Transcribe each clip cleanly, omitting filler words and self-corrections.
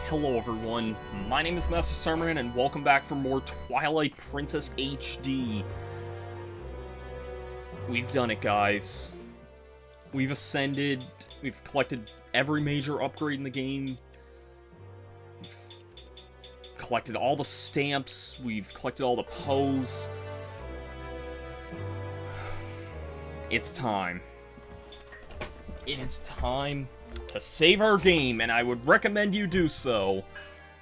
Hello everyone, my name is Masterstarman and welcome back for more Twilight Princess HD. We've done it, guys. We've ascended, we've collected every major upgrade in the game. We've collected all the stamps, we've collected all the Poes. It's time. It is time to save our game, and I would recommend you do so.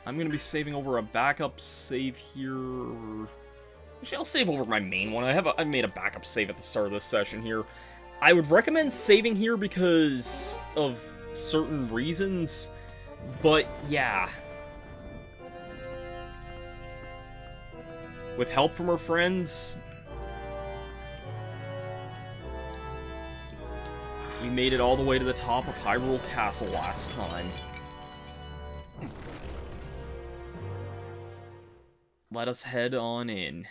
I'm gonna be saving over a backup save here. Actually, I'll save over my main one. I made a backup save at the start of this session here. I would recommend saving here because of certain reasons, but yeah. With help from our friends, we made it all the way to the top of Hyrule Castle last time. Let us head on in.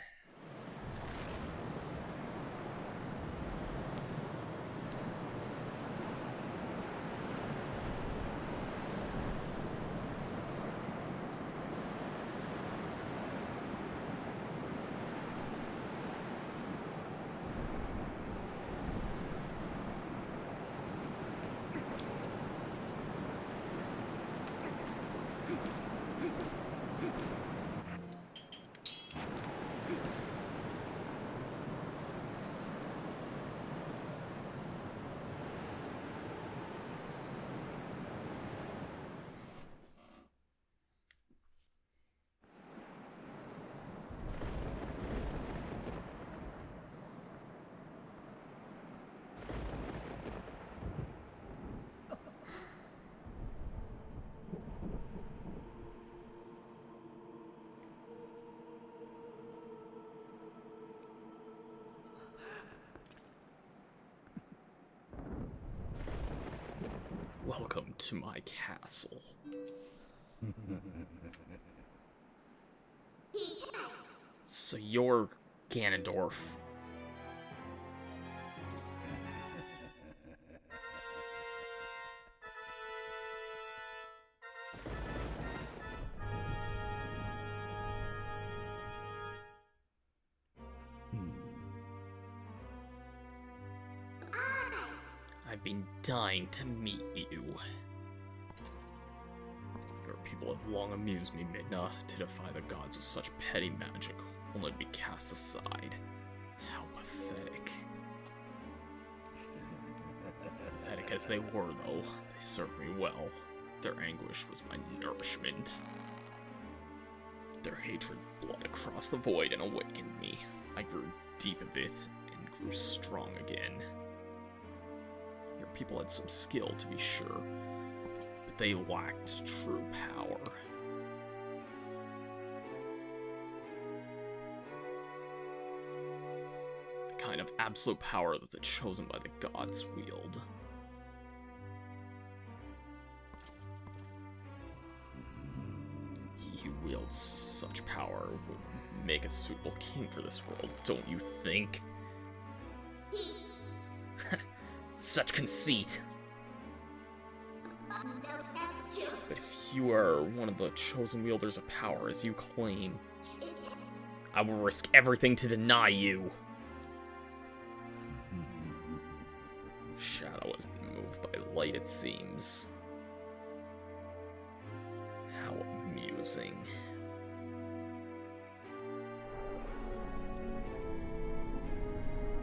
Welcome to my castle. So you're Ganondorf. I've been dying to meet you. Your people have long amused me, Midna. To defy the gods of such petty magic, only to be cast aside. How pathetic. Pathetic as they were, though, they served me well. Their anguish was my nourishment. Their hatred bled across the void and awakened me. I grew deep of it and grew strong again. Your people had some skill, to be sure, but they lacked true power. The kind of absolute power that the chosen by the gods wield. He who wields such power would make a suitable king for this world, don't you think? Such conceit. But if you are one of the chosen wielders of power, as you claim, I will risk everything to deny you. Shadow has been moved by light, it seems. How amusing.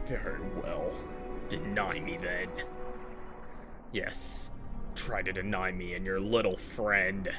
Very well. Deny me, then. Yes, try to deny me and your little friend.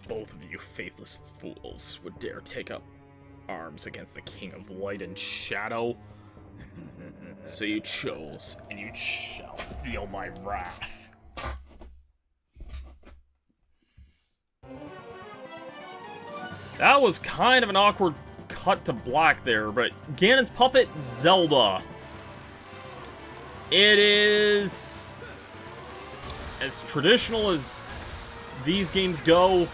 Both of you faithless fools would dare take up arms against the King of Light and Shadow. So you chose, and you shall feel my wrath. That was kind of an awkward cut to black there, but Ganon's puppet, Zelda. It is as traditional as these games go.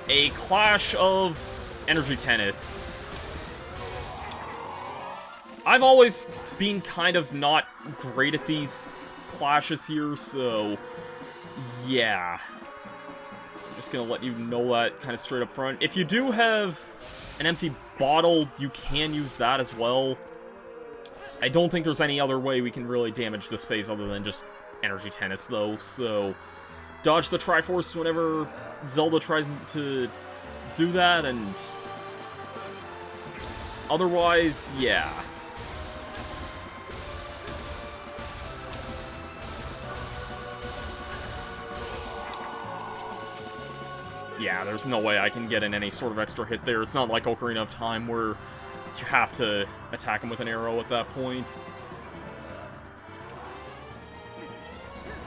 A clash of energy tennis. I've always been kind of not great at these clashes here, so yeah. I'm just gonna let you know that kind of straight up front. If you do have an empty bottle, you can use that as well. I don't think there's any other way we can really damage this phase other than just energy tennis, though, so dodge the Triforce whenever Zelda tries to do that, and otherwise, yeah. Yeah, there's no way I can get in any sort of extra hit there. It's not like Ocarina of Time where you have to attack him with an arrow at that point.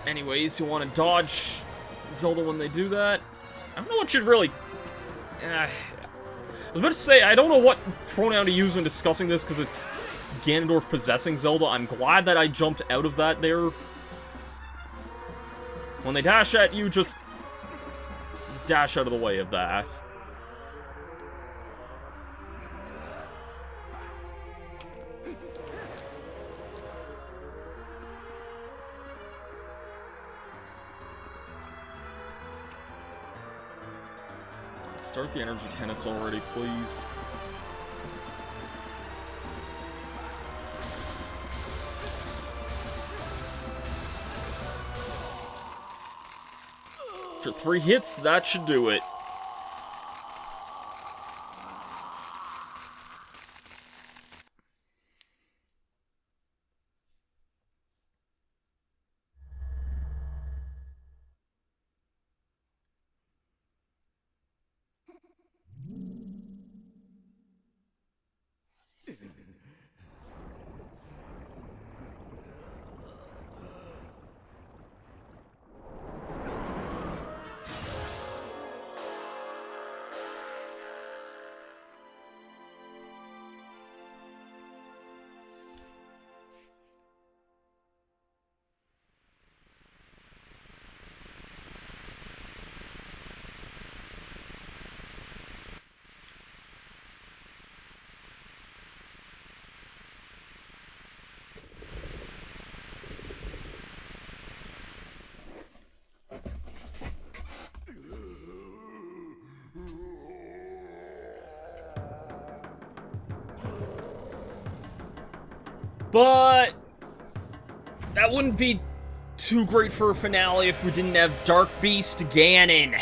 Anyways, you want to dodge Zelda when they do that. I don't know what you'd really... I was about to say, I don't know what pronoun to use when discussing this, because it's Ganondorf possessing Zelda. I'm glad that I jumped out of that there. When they dash at you, just dash out of the way of that. Start the energy tennis already, please. After 3 hits, that should do it. But that wouldn't be too great for a finale if we didn't have Dark Beast Ganon.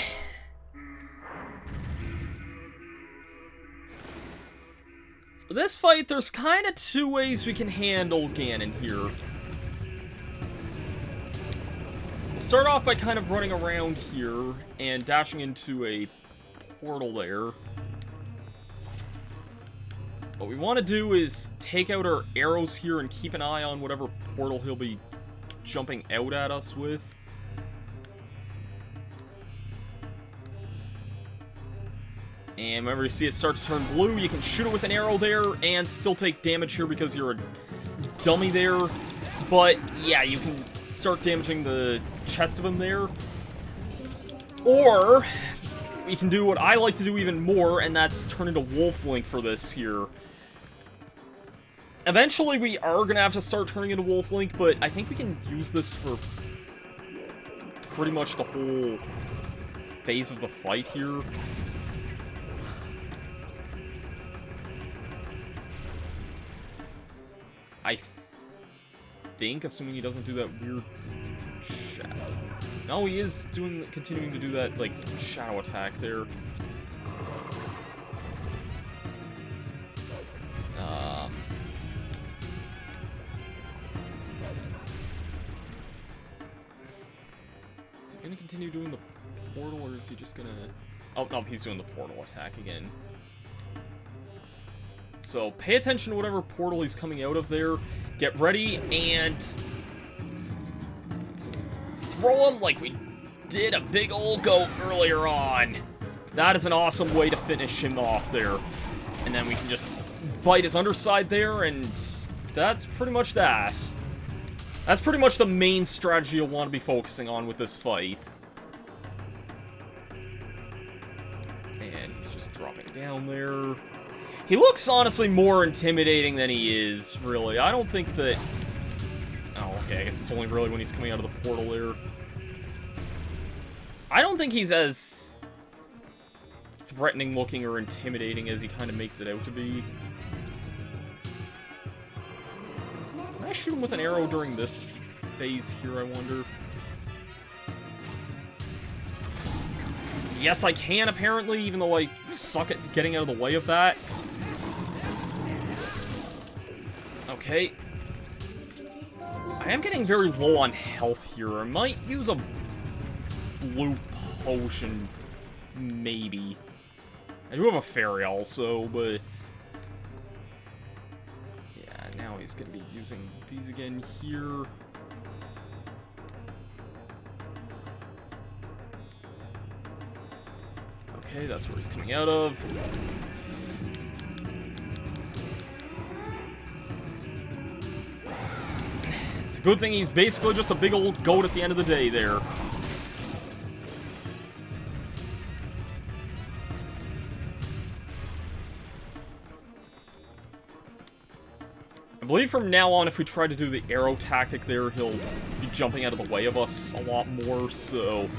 For this fight, there's kind of 2 ways we can handle Ganon here. We'll start off by kind of running around here and dashing into a portal there. What we want to do is take out our arrows here and keep an eye on whatever portal he'll be jumping out at us with. And whenever you see it start to turn blue, you can shoot it with an arrow there and still take damage here because you're a dummy there. But yeah, you can start damaging the chest of him there. Or you can do what I like to do even more, and that's turn into Wolf Link for this here. Eventually, we are going to have to start turning into Wolf Link, but I think we can use this for pretty much the whole phase of the fight here. I think, assuming he doesn't do that weird shadow. No, he is continuing to do that, like, shadow attack there. gonna continue doing the portal, or is he just gonna... Oh, no, he's doing the portal attack again. So, pay attention to whatever portal he's coming out of there. Get ready, and... throw him like we did a big old goat earlier on. That is an awesome way to finish him off there. And then we can just bite his underside there, and that's pretty much that. That's pretty much the main strategy you'll want to be focusing on with this fight. And he's just dropping down there. He looks honestly more intimidating than he is, really. I don't think that... Oh, okay, I guess it's only really when he's coming out of the portal there. I don't think he's as threatening looking or intimidating as he kind of makes it out to be. Can I shoot him with an arrow during this phase here, I wonder? Yes, I can, apparently, even though I suck at getting out of the way of that. Okay. I am getting very low on health here. I might use a blue potion, maybe. I do have a fairy also, but... yeah, now he's gonna be using these again here. Okay, that's where he's coming out of. It's a good thing he's basically just a big old goat at the end of the day there. I believe from now on, if we try to do the arrow tactic there, he'll be jumping out of the way of us a lot more, so...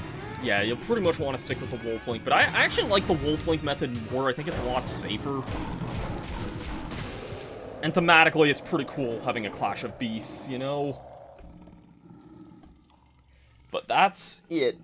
yeah, you'll pretty much want to stick with the Wolf Link, but I actually like the Wolf Link method more. I think it's a lot safer. And thematically, it's pretty cool having a clash of beasts, you know? But that's it.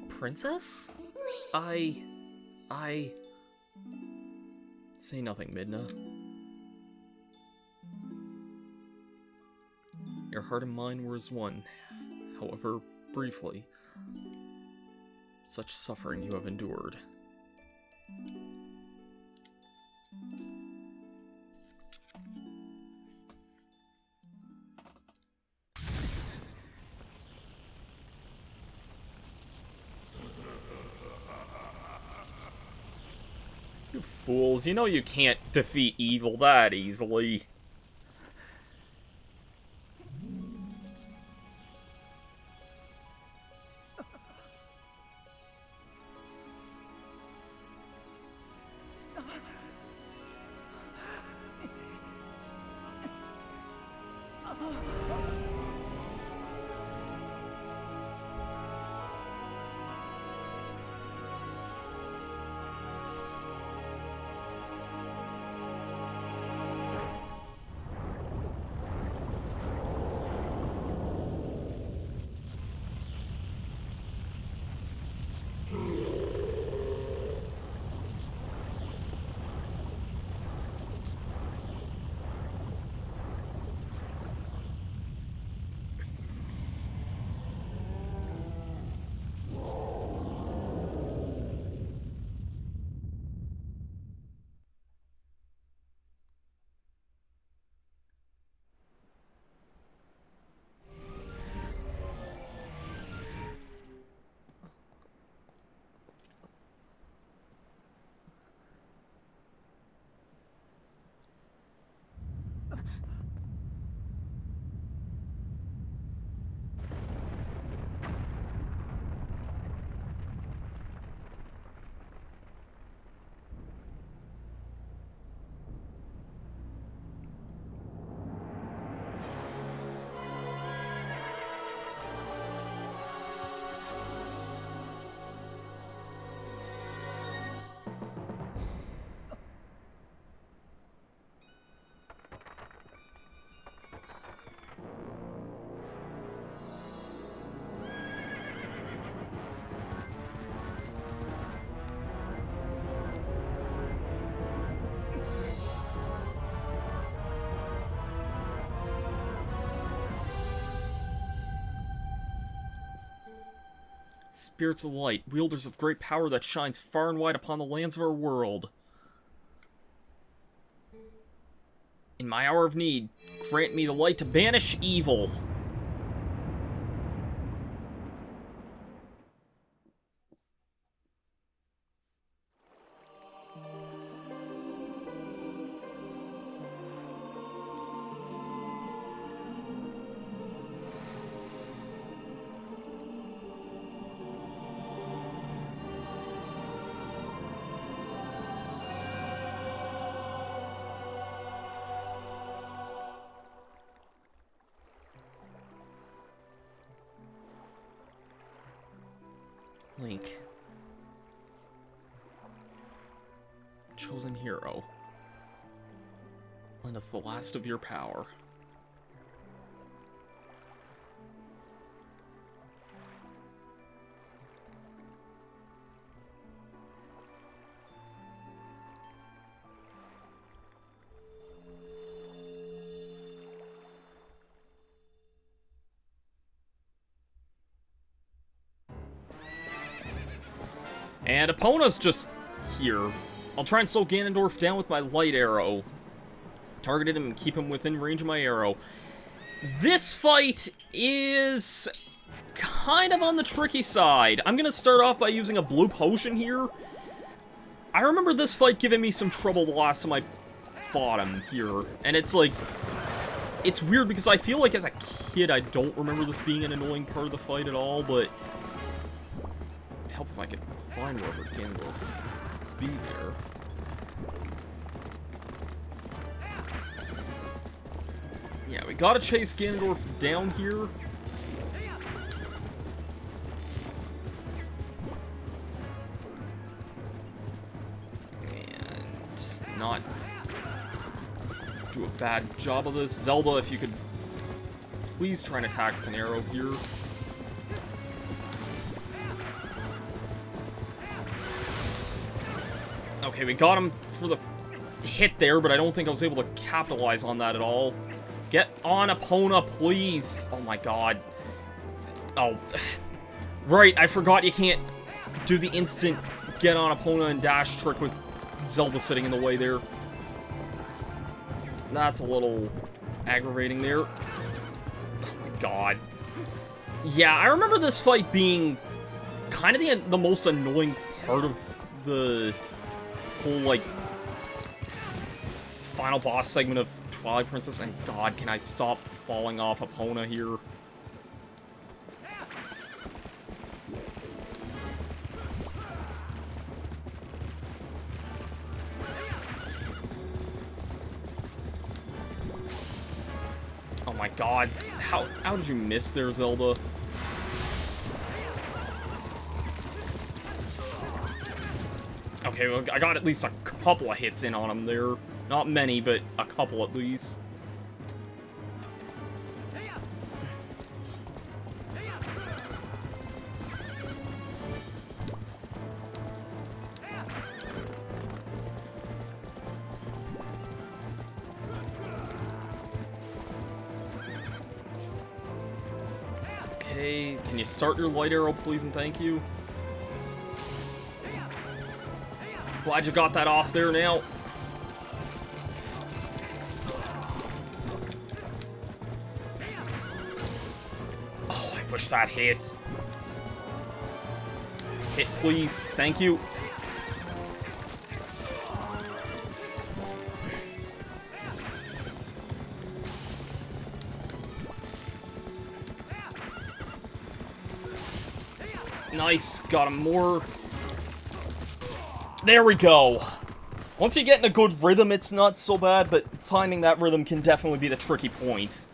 Princess? I... Say nothing, Midna. Your heart and mind were as one, however briefly. Such suffering you have endured. You fools, you know you can't defeat evil that easily. Spirits of light, wielders of great power that shines far and wide upon the lands of our world. In my hour of need, grant me the light to banish evil. Link. Chosen hero. Lend us the last of your power. And Epona's just here. I'll try and slow Ganondorf down with my light arrow. Targeted him and keep him within range of my arrow. This fight is kind of on the tricky side. I'm gonna start off by using a blue potion here. I remember this fight giving me some trouble the last time I fought him here. And it's like, it's weird because I feel like as a kid I don't remember this being an annoying part of the fight at all, but it'd help if I could find wherever Ganondorf would be there. Yeah, we gotta chase Ganondorf down here. And not do a bad job of this. Zelda, if you could please try and attack with an arrow here. Okay, we got him for the hit there, but I don't think I was able to capitalize on that at all. Get on, Epona, please. Oh my god. Oh. Right, I forgot you can't do the instant get on Epona and dash trick with Zelda sitting in the way there. That's a little aggravating there. Oh my god. Yeah, I remember this fight being kind of the most annoying part of the whole, like, final boss segment of Twilight Princess, and god, can I stop falling off Epona here? Oh my god, how did you miss there, Zelda? Okay, well, I got at least a couple of hits in on him there. Not many, but a couple at least. Okay, can you start your light arrow, please, and thank you? Glad you got that off there now. Oh, I wish that hit. Hit, please. Thank you. Nice. Got him more. There we go. Once you get in a good rhythm, it's not so bad, but finding that rhythm can definitely be the tricky point.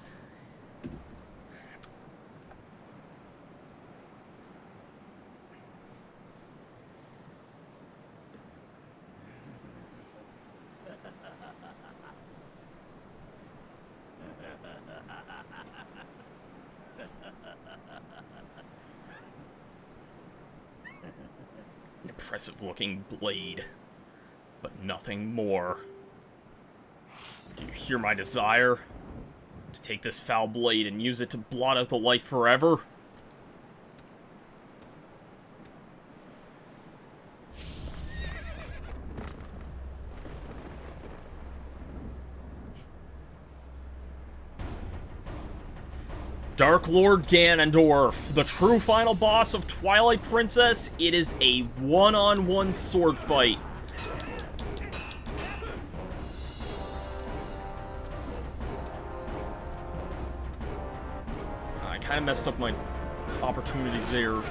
Impressive looking blade, but nothing more. Do you hear my desire? To take this foul blade and use it to blot out the light forever? Dark Lord Ganondorf, the true final boss of Twilight Princess. It is a one-on-one sword fight. I kind of messed up my opportunity there.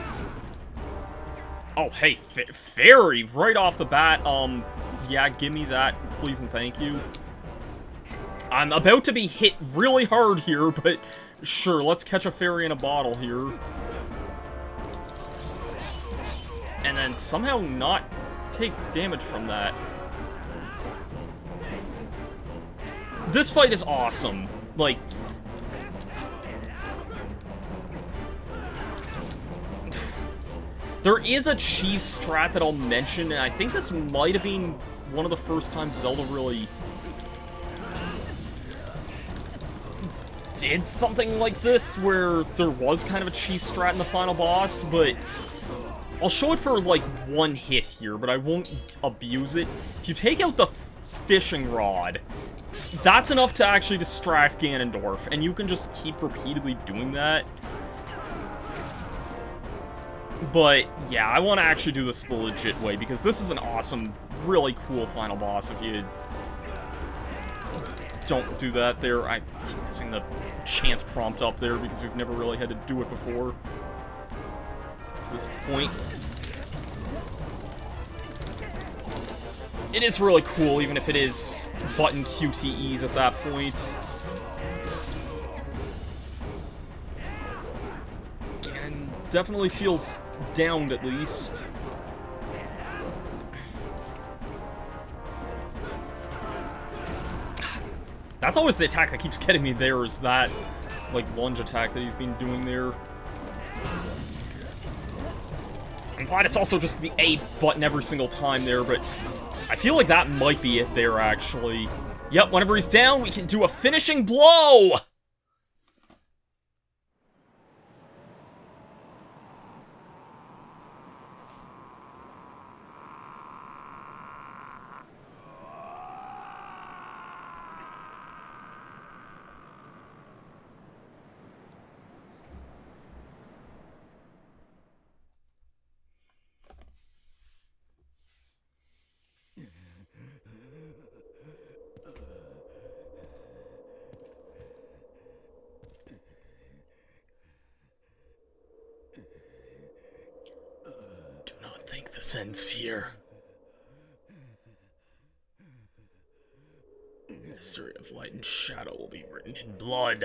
Oh, hey, fairy, right off the bat. Yeah, give me that, please and thank you. I'm about to be hit really hard here, but sure, let's catch a fairy in a bottle here. And then somehow not take damage from that. This fight is awesome. Like, there is a cheese strat that I'll mention, and I think this might have been one of the first times Zelda really did something like this, where there was kind of a cheese strat in the final boss, but I'll show it for, like, one hit here, but I won't abuse it. If you take out the fishing rod, that's enough to actually distract Ganondorf, and you can just keep repeatedly doing that. But, yeah, I want to actually do this the legit way, because this is an awesome, really cool final boss if you don't do that there. I keep missing the chance prompt up there, because we've never really had to do it before to this point. It is really cool, even if it is button QTEs at that point. And definitely feels downed, at least. That's always the attack that keeps getting me there, is that, like, lunge attack that he's been doing there. I'm glad it's also just the A button every single time there, but I feel like that might be it there, actually. Yep, whenever he's down, we can do a finishing blow! This ends here. The history of light and shadow will be written in blood.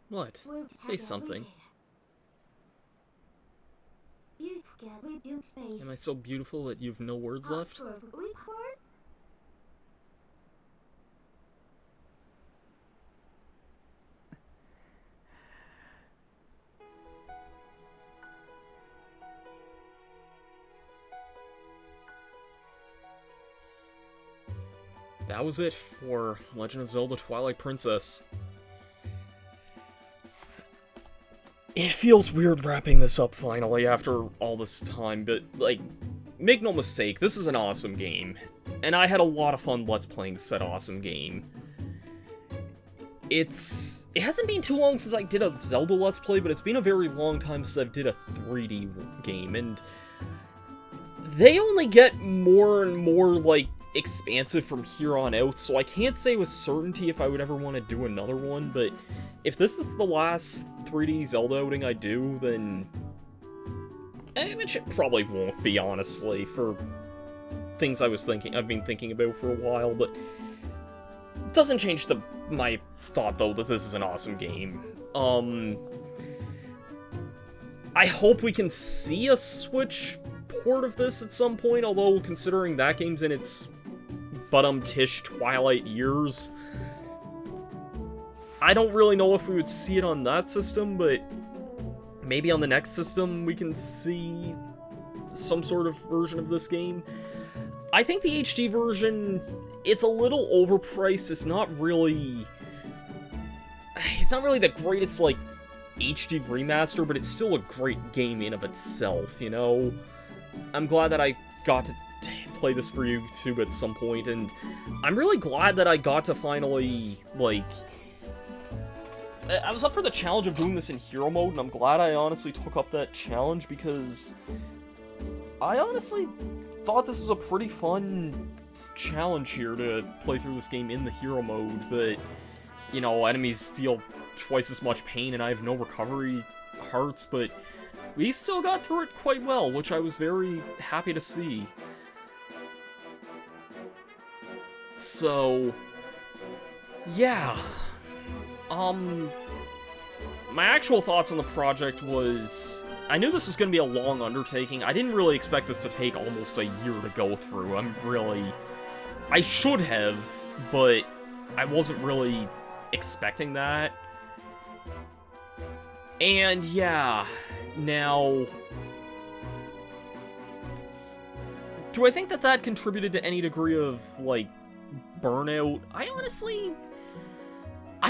What? Say something. Am I so beautiful that you've no words left? That was it for Legend of Zelda Twilight Princess. It feels weird wrapping this up finally after all this time, but, like, make no mistake, this is an awesome game. And I had a lot of fun Let's Playing said awesome game. It hasn't been too long since I did a Zelda Let's Play, but it's been a very long time since I did a 3D game, and they only get more and more, like, expansive from here on out, so I can't say with certainty if I would ever want to do another one, but if this is the last 3D Zelda outing I do, then which it probably won't be, honestly, for things I've been thinking about for a while, but it doesn't change my thought, though, that this is an awesome game. I hope we can see a Switch port of this at some point, although considering that game's in its bottom-tish Twilight years, I don't really know if we would see it on that system, but maybe on the next system we can see some sort of version of this game. I think the HD version, it's a little overpriced. It's not really the greatest, like, HD remaster, but it's still a great game in of itself, you know? I'm glad that I got to play this for YouTube at some point, and I'm really glad that I got to finally, like, I was up for the challenge of doing this in hero mode, and I'm glad I honestly took up that challenge, because I honestly thought this was a pretty fun challenge here to play through this game in the hero mode, that, you know, enemies deal twice as much pain and I have no recovery hearts, but we still got through it quite well, which I was very happy to see. So, yeah. My actual thoughts on the project was, I knew this was going to be a long undertaking. I didn't really expect this to take almost a year to go through. I should have, but I wasn't really expecting that. And yeah, now, do I think that that contributed to any degree of, like, burnout? I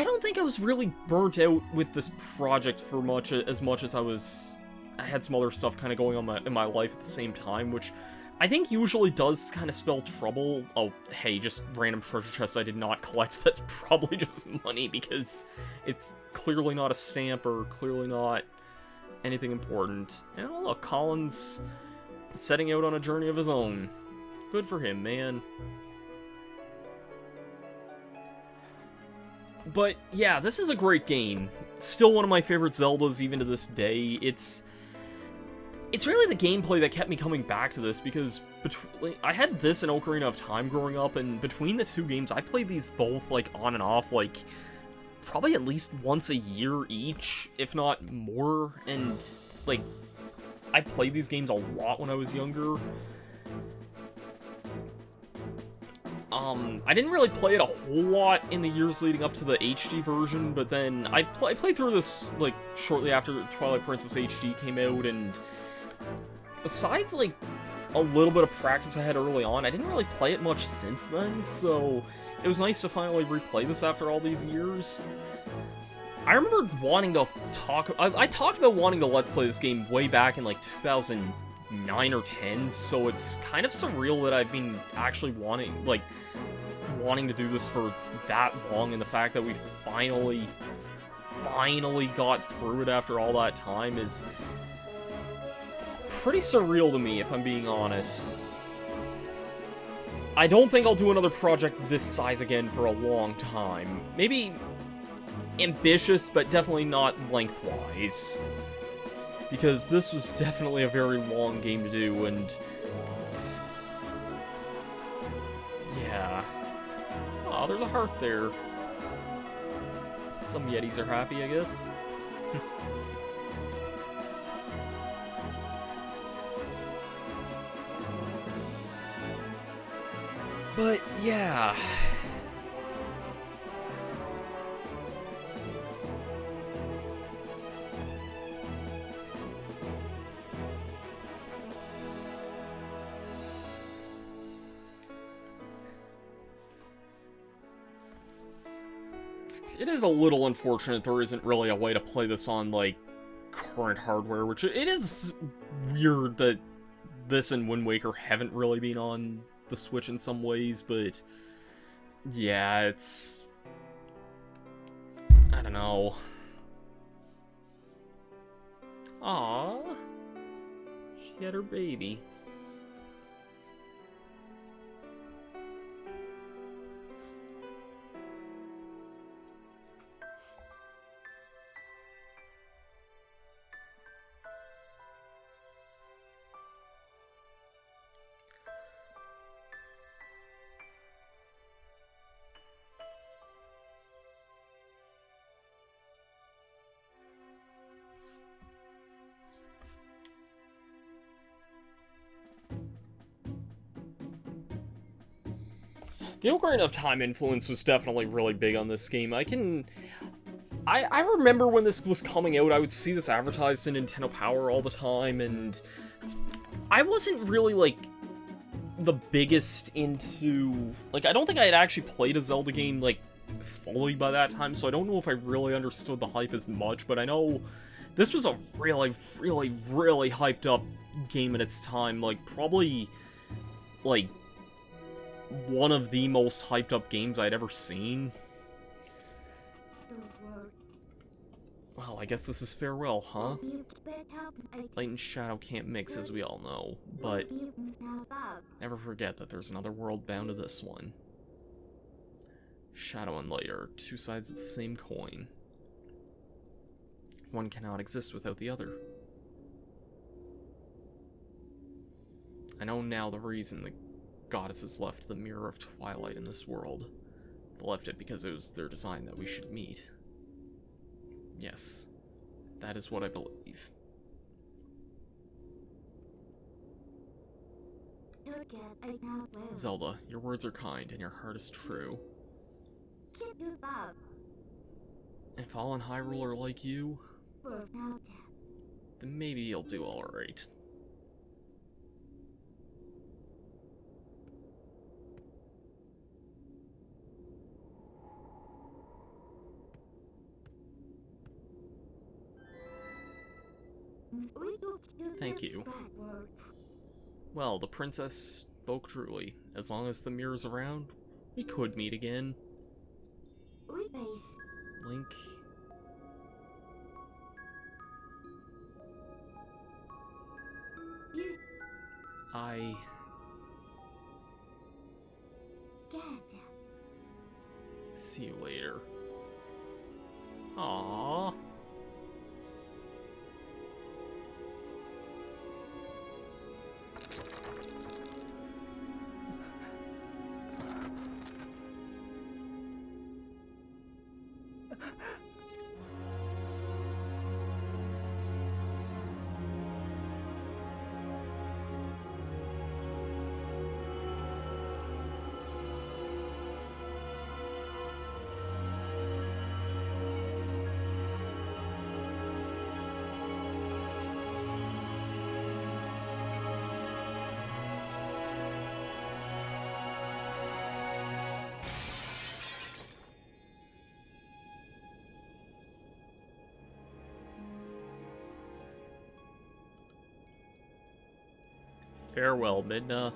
don't think I was really burnt out with this project for as much as I had some other stuff kind of going on in my life at the same time, which I think usually does kind of spell trouble. Oh, hey, just random treasure chests I did not collect. That's probably just money, because it's clearly not a stamp or clearly not anything important. And oh, look, Colin's setting out on a journey of his own. Good for him, man. But yeah, this is a great game. Still one of my favorite Zeldas even to this day. It's really the gameplay that kept me coming back to this, because I had this and Ocarina of Time growing up, and between the two games, I played these both, like, on and off, like, probably at least once a year each, if not more, and, like, I played these games a lot when I was younger. I didn't really play it a whole lot in the years leading up to the HD version, but then I played through this, like, shortly after Twilight Princess HD came out, and besides, like, a little bit of practice I had early on, I didn't really play it much since then, so it was nice to finally replay this after all these years. I remember wanting to I talked about wanting to Let's Play this game way back in, like, 2009 or 10, so it's kind of surreal that I've been actually wanting to do this for that long, and the fact that we finally got through it after all that time is pretty surreal to me, if I'm being honest. I don't think I'll do another project this size again for a long time. Maybe ambitious, but definitely not lengthwise. Because this was definitely a very long game to do, and it's... yeah. Oh, there's a heart there. Some Yetis are happy, I guess. But, yeah. It is a little unfortunate there isn't really a way to play this on, like, current hardware, which it is weird that this and Wind Waker haven't really been on the Switch in some ways, but yeah, it's... I don't know. Aww. She had her baby. The Ocarina of Time influence was definitely really big on this game. I remember when this was coming out, I would see this advertised in Nintendo Power all the time, and I wasn't really, like, the biggest into... Like, I don't think I had actually played a Zelda game, like, fully by that time, so I don't know if I really understood the hype as much, but I know this was a really, really, really hyped up game at its time. Like, probably, like, one of the most hyped up games I'd ever seen. Well, I guess this is farewell, huh? Light and shadow can't mix, as we all know, but never forget that there's another world bound to this one. Shadow and light are two sides of the same coin. One cannot exist without the other. I know now the reason the goddesses left the Mirror of Twilight in this world. They left it because it was their design that we should meet. Yes, that is what I believe. Zelda, your words are kind and your heart is true. If all in Hyrule are like you, then maybe you'll do alright. Thank you. Well, the princess spoke truly. As long as the mirror's around, we could meet again. Link. I... See you later. Aww. Farewell, Midna.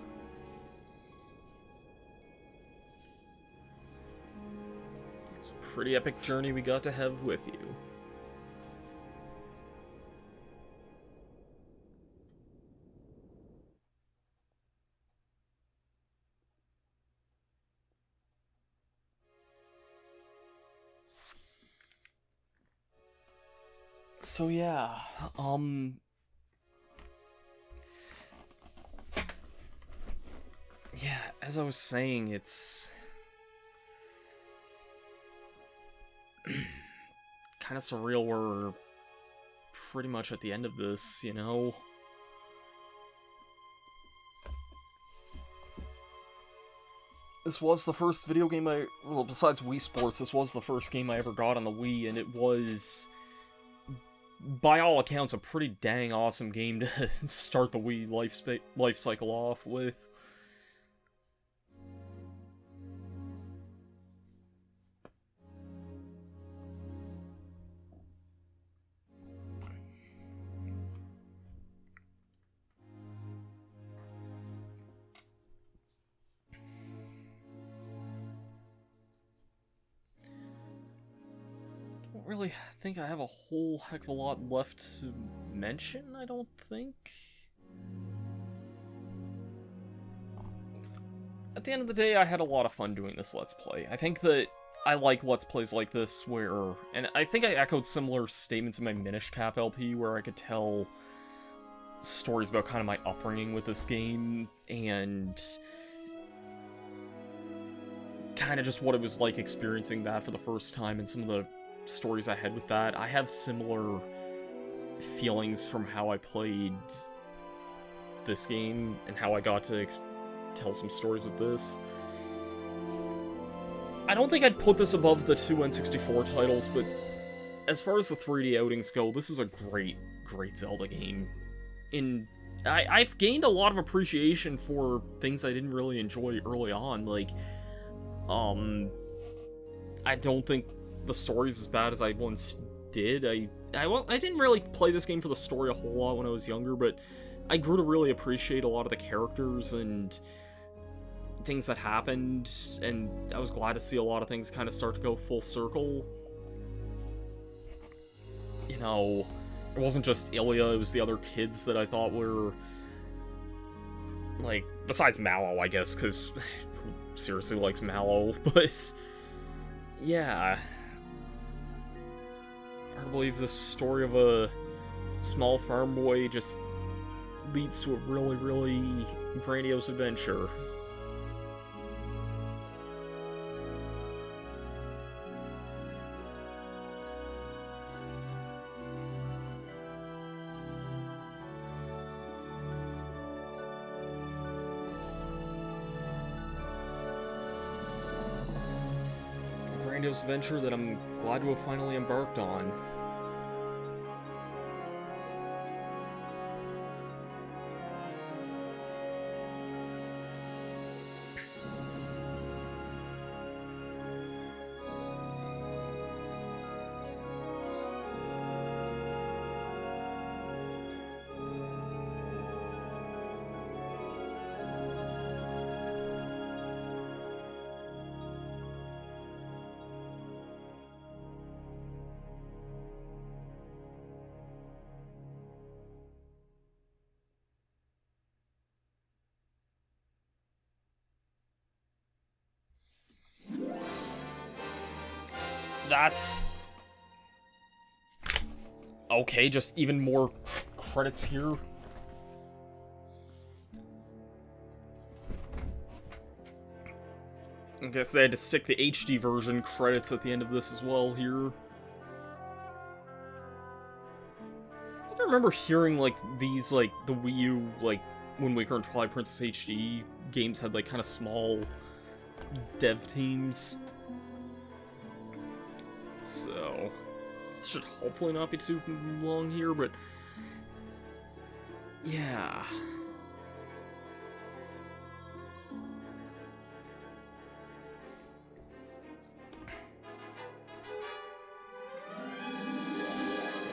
It's a pretty epic journey we got to have with you. So yeah, yeah, as I was saying, it's... kind of surreal we're pretty much at the end of this, you know? This was the first video game well, besides Wii Sports, this was the first game I ever got on the Wii, and it was, by all accounts, a pretty dang awesome game to start the Wii life cycle off with. Really think I have a whole heck of a lot left to mention, I don't think. At the end of the day, I had a lot of fun doing this Let's Play. I think that I like Let's Plays like this where, and I think I echoed similar statements in my Minish Cap LP where I could tell stories about kind of my upbringing with this game, and kind of just what it was like experiencing that for the first time and some of the stories I had with that. I have similar feelings from how I played this game and how I got to tell some stories with this. I don't think I'd put this above the two N64 titles, but as far as the 3D outings go, this is a great, great Zelda game. I've gained a lot of appreciation for things I didn't really enjoy early on, like, I don't think the story's as bad as I once did. I didn't really play this game for the story a whole lot when I was younger, but I grew to really appreciate a lot of the characters and things that happened, and I was glad to see a lot of things kind of start to go full circle. You know, it wasn't just Ilya, it was the other kids that I thought were, like, besides Mallow, I guess, because who seriously likes Mallow, but yeah. I believe the story of a small farm boy just leads to a really, really grandiose adventure. A grandiose adventure that I'm glad to have finally embarked on. That's okay, just even more credits here. I guess they had to stick the HD version credits at the end of this as well here. I remember hearing, like, these, like, the Wii U, like, Wind Waker and Twilight Princess HD games had, like, kind of small dev teams. So, this should hopefully not be too long here, but yeah.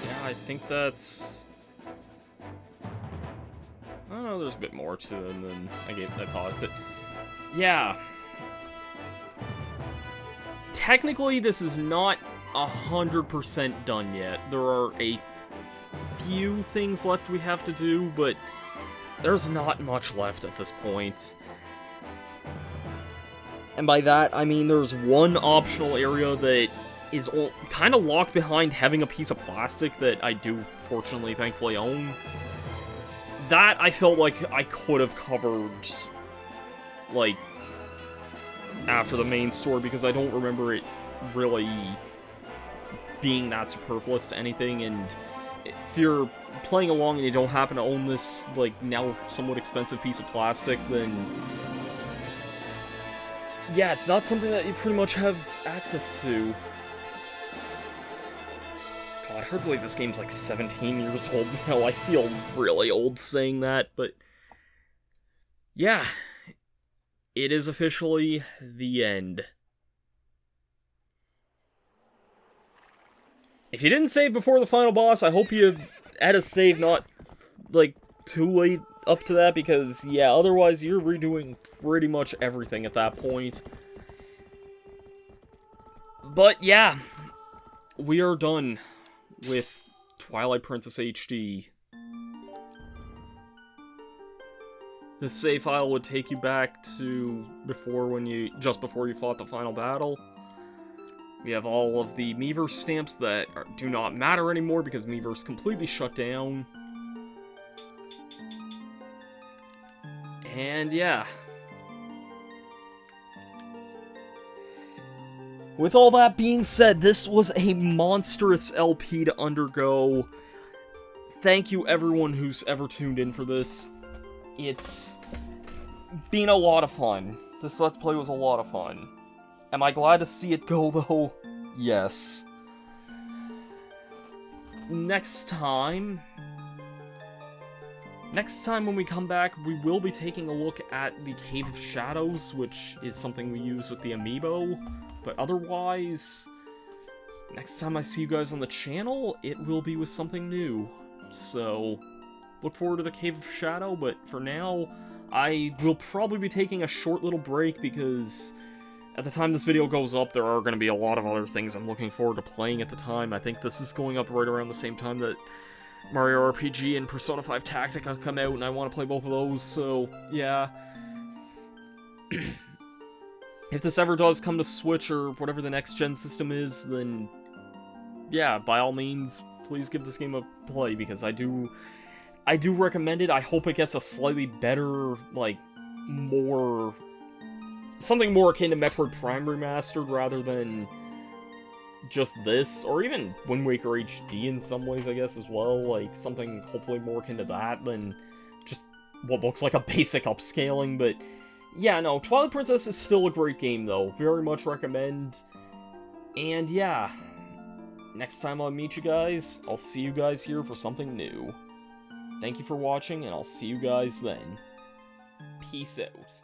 Yeah, I think that's... I don't know, there's a bit more to it than I thought, but yeah. Technically, this is not 100% done yet. There are a few things left we have to do, but there's not much left at this point. And by that, I mean there's one optional area that is kind of locked behind having a piece of plastic that I do, fortunately, thankfully own. That I felt like I could have covered, like, after the main story, because I don't remember it really being that superfluous to anything, and if you're playing along and you don't happen to own this, like, now somewhat expensive piece of plastic, then yeah, it's not something that you pretty much have access to. God, I hard believe this game's like 17 years old now. I feel really old saying that, but yeah, it is officially the end. If you didn't save before the final boss, I hope you had a save not, like, too late up to that, because, yeah, otherwise you're redoing pretty much everything at that point. But, yeah, we are done with Twilight Princess HD. The save file would take you back to just before you fought the final battle. We have all of the Miiverse stamps that do not matter anymore because Miiverse completely shut down. And yeah. With all that being said, this was a monstrous LP to undergo. Thank you everyone who's ever tuned in for this. It's been a lot of fun. This Let's Play was a lot of fun. Am I glad to see it go, though? Yes. Next time when we come back, we will be taking a look at the Cave of Shadows, which is something we use with the amiibo. But otherwise, next time I see you guys on the channel, it will be with something new. So, look forward to the Cave of Shadow, but for now, I will probably be taking a short little break because at the time this video goes up, there are going to be a lot of other things I'm looking forward to playing at the time. I think this is going up right around the same time that Mario RPG and Persona 5 Tactica come out, and I want to play both of those, so yeah. If this ever does come to Switch or whatever the next-gen system is, then yeah, by all means, please give this game a play, because I do recommend it. I hope it gets a slightly better, like, something more akin to Metroid Prime Remastered rather than just this, or even Wind Waker HD in some ways, I guess, as well. Like, something hopefully more akin to that than just what looks like a basic upscaling, but yeah, no, Twilight Princess is still a great game, though. Very much recommend. And yeah, next time I'll meet you guys, I'll see you guys here for something new. Thank you for watching, and I'll see you guys then. Peace out.